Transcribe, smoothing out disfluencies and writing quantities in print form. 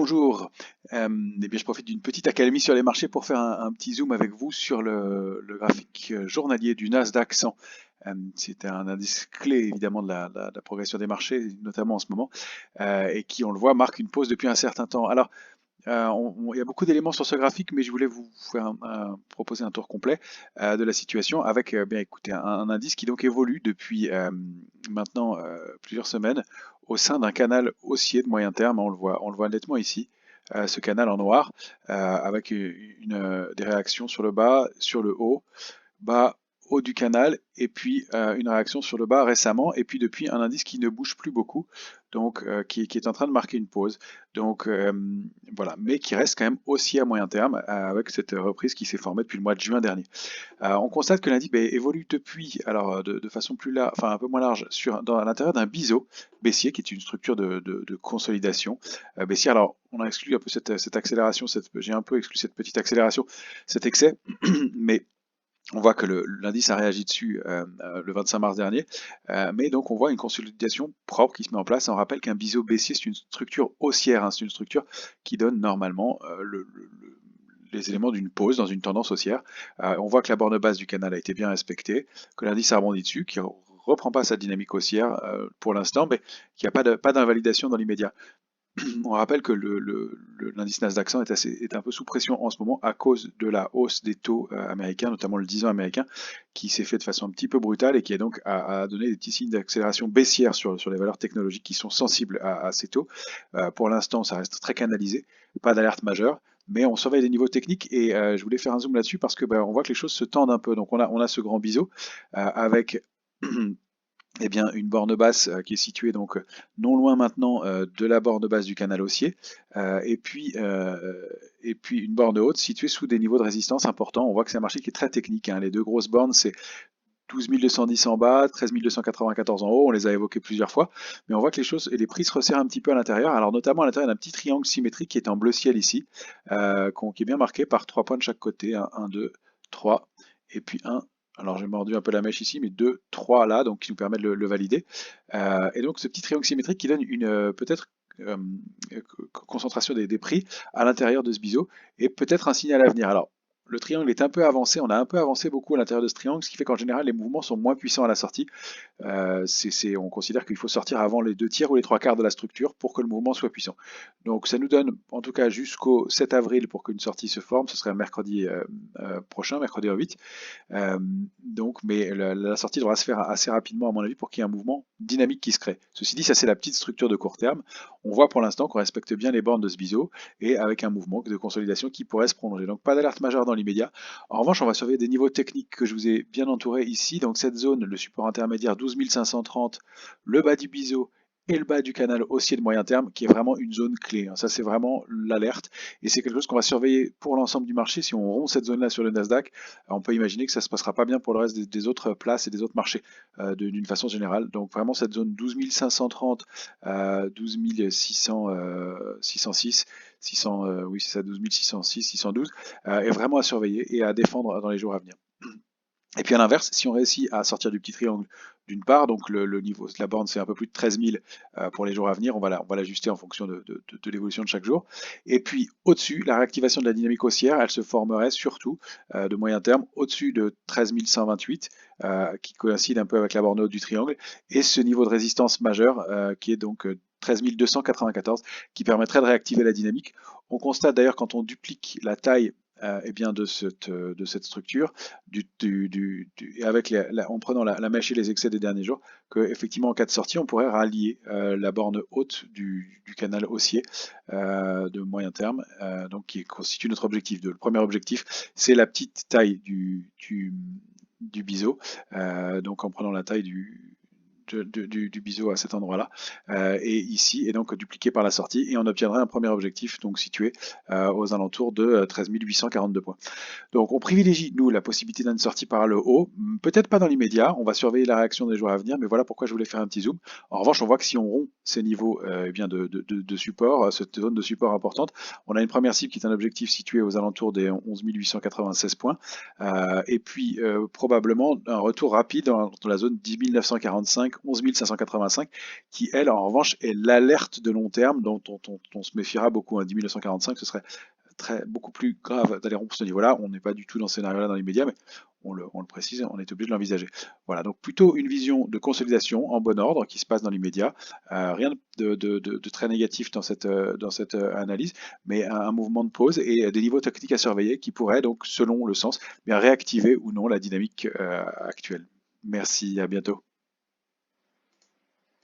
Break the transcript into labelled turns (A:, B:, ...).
A: Bonjour, eh bien, je profite d'une petite accalmie sur les marchés pour faire un petit zoom avec vous sur le graphique journalier du Nasdaq 100. C'est un indice clé évidemment de la progression des marchés, notamment en ce moment, et qui, on le voit, marque une pause depuis un certain temps. Alors, il y a beaucoup d'éléments sur ce graphique, mais je voulais vous faire proposer un tour complet de la situation avec, bien écoutez, un indice qui donc évolue depuis maintenant plusieurs semaines au sein d'un canal haussier de moyen terme. On le voit nettement ici, ce canal en noir, avec des réactions sur le bas, sur le haut, bas, haut du canal, et puis une réaction sur le bas récemment, et puis depuis un indice qui ne bouge plus beaucoup, donc qui est en train de marquer une pause. Donc voilà, mais qui reste quand même haussier à moyen terme, avec cette reprise qui s'est formée depuis le mois de juin dernier. On constate que l'indice évolue depuis, alors de façon plus large, enfin un peu moins large, à l'intérieur d'un biseau baissier, qui est une structure de consolidation baissière. Alors on a exclu un peu cette accélération, j'ai un peu exclu cette petite accélération, cet excès, mais on voit que l'indice a réagi dessus le 25 mars dernier, mais donc on voit une consolidation propre qui se met en place. On rappelle qu'un biseau baissier, c'est une structure haussière, hein, c'est une structure qui donne normalement les éléments d'une pause dans une tendance haussière. On voit que la borne basse du canal a été bien respectée, que l'indice a rebondi dessus, qui ne reprend pas sa dynamique haussière pour l'instant, mais qu'il n'y a pas d'invalidation dans l'immédiat. On rappelle que l'indice Nasdaq 100 est un peu sous pression en ce moment à cause de la hausse des taux américains, notamment le 10 ans américain, qui s'est fait de façon un petit peu brutale et qui a donc a donné des petits signes d'accélération baissière sur les valeurs technologiques qui sont sensibles à ces taux. Pour l'instant, ça reste très canalisé, pas d'alerte majeure, mais on surveille les niveaux techniques et je voulais faire un zoom là-dessus parce que on voit que les choses se tendent un peu. Donc on a ce grand biseau avec eh bien, une borne basse qui est située donc non loin maintenant de la borne basse du canal haussier, et puis une borne haute située sous des niveaux de résistance importants. On voit que c'est un marché qui est très technique, hein. Les deux grosses bornes, c'est 12 210 en bas, 13 294 en haut, on les a évoqués plusieurs fois, mais on voit que les choses et les prix se resserrent un petit peu à l'intérieur, alors notamment à l'intérieur d'un petit triangle symétrique qui est en bleu ciel ici, qui est bien marqué par 3 points de chaque côté, 1, 2, 3, et puis 1. Alors j'ai mordu un peu la mèche ici, mais 2, 3 là, donc qui nous permettent de le valider. Et donc ce petit triangle symétrique qui donne une peut-être concentration des prix à l'intérieur de ce biseau, et peut-être un signal à venir. Alors le triangle est un peu avancé, on a un peu avancé beaucoup à l'intérieur de ce triangle, ce qui fait qu'en général les mouvements sont moins puissants à la sortie. On considère qu'il faut sortir avant les 2 tiers ou les 3 quarts de la structure pour que le mouvement soit puissant. Donc ça nous donne en tout cas jusqu'au 7 avril pour qu'une sortie se forme, ce serait un mercredi prochain, mercredi 8. Mais la sortie devra se faire assez rapidement à mon avis pour qu'il y ait un mouvement dynamique qui se crée. Ceci dit, ça c'est la petite structure de court terme. On voit pour l'instant qu'on respecte bien les bornes de ce biseau et avec un mouvement de consolidation qui pourrait se prolonger. Donc pas d'alerte majeure dans l'immédiat. En revanche, on va surveiller des niveaux techniques que je vous ai bien entourés ici. Donc cette zone, le support intermédiaire 12 530, le bas du biseau et le bas du canal haussier de moyen terme, qui est vraiment une zone clé. Ça, c'est vraiment l'alerte. Et c'est quelque chose qu'on va surveiller pour l'ensemble du marché. Si on rompt cette zone-là sur le Nasdaq, on peut imaginer que ça ne se passera pas bien pour le reste des autres places et des autres marchés d'une façon générale. Donc vraiment, cette zone 12 530, 12 606, 600, oui, c'est ça, 12 606, 612, est vraiment à surveiller et à défendre dans les jours à venir. Et puis à l'inverse, si on réussit à sortir du petit triangle d'une part, donc le niveau de la borne c'est un peu plus de 13 000 pour les jours à venir, on va l'ajuster en fonction de l'évolution de chaque jour. Et puis au-dessus, la réactivation de la dynamique haussière, elle se formerait surtout de moyen terme au-dessus de 13 128, qui coïncide un peu avec la borne haute du triangle, et ce niveau de résistance majeur qui est donc 13 294, qui permettrait de réactiver la dynamique. On constate d'ailleurs quand on duplique la taille de cette structure, en prenant la mèche et les excès des derniers jours, qu'effectivement en cas de sortie, on pourrait rallier la borne haute du canal haussier de moyen terme, donc qui constitue notre objectif 2. Le premier objectif, c'est la petite taille du biseau, donc en prenant la taille du biseau à cet endroit-là, et ici, et donc dupliqué par la sortie, et on obtiendrait un premier objectif donc situé aux alentours de 13 842 points. Donc on privilégie, nous, la possibilité d'une sortie par le haut, peut-être pas dans l'immédiat, on va surveiller la réaction des jours à venir, mais voilà pourquoi je voulais faire un petit zoom. En revanche, on voit que si on rompt ces niveaux de support, cette zone de support importante, on a une première cible qui est un objectif situé aux alentours des 11 896 points, et puis probablement un retour rapide dans la zone 10 945, avec 11 585, qui elle en revanche est l'alerte de long terme dont on se méfiera beaucoup. 10 945, ce serait beaucoup plus grave d'aller rompre ce niveau-là. On n'est pas du tout dans ce scénario-là dans l'immédiat, mais on le précise, on est obligé de l'envisager. Voilà, donc plutôt une vision de consolidation en bon ordre qui se passe dans l'immédiat. Rien de très négatif dans cette analyse, mais un mouvement de pause et des niveaux techniques à surveiller qui pourraient donc, selon le sens, bien réactiver ou non la dynamique actuelle. Merci, à bientôt.